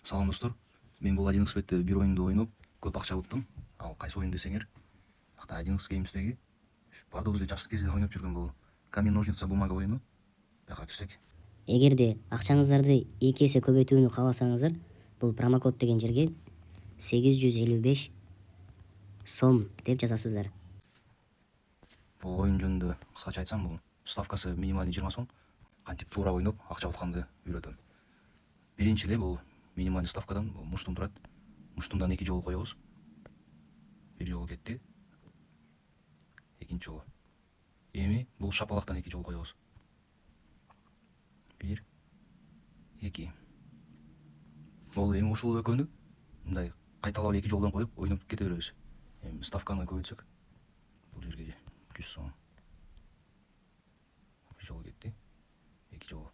Салам достор, мен бул 1xbetте бир оюнду ойноп көп акча уттум. Ал кайсы оюн десеңер, акта 1x Games'теги бардыгыбыз эле жаш кезде ойноп жүргөн бул камень ножницы бумага оюну. Бияка кирсек. Эгерде акчаңыздарды 2 эсе көбөйтүүнү кааласаңыздар, бул промокод деген жерге 855 сом деп жазасыздар. Бул оюн жөнүндө кыскача айтсам, бул ставкасы минималдуу 20 сом. Кантип туура ойноп акча утканды үйрөтөм. Биринчи эле бул минималдуу ставкадан бул муштум турат. Муштумдан 2 жолу коебуз. Бир жолу кетти. Экинчи жолу. Эми бул шапалактан 2 жолу коебуз. 1 2. Бул эми ушул экөөнү мындай кайталап 2 жолдон коюп ойноп кете беребиз. Эми ставканы көбөйтсөк, бул жерге 100 сом. Бир жолу кетти. 2 жолу.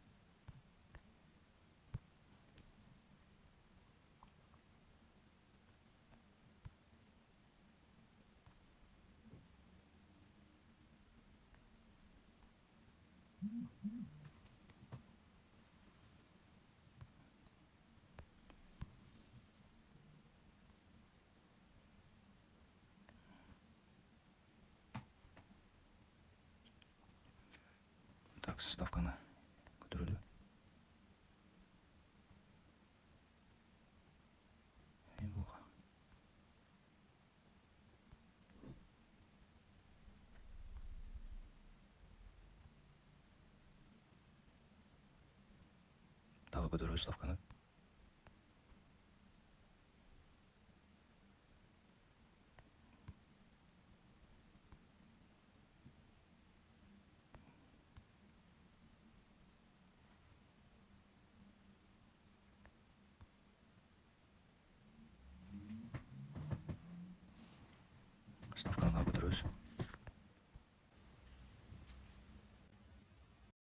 Так, ставканы көтөрөлү. Буга. Дагы көтөрөбүз ставканы. Ставканы дагы көтөрөбүз.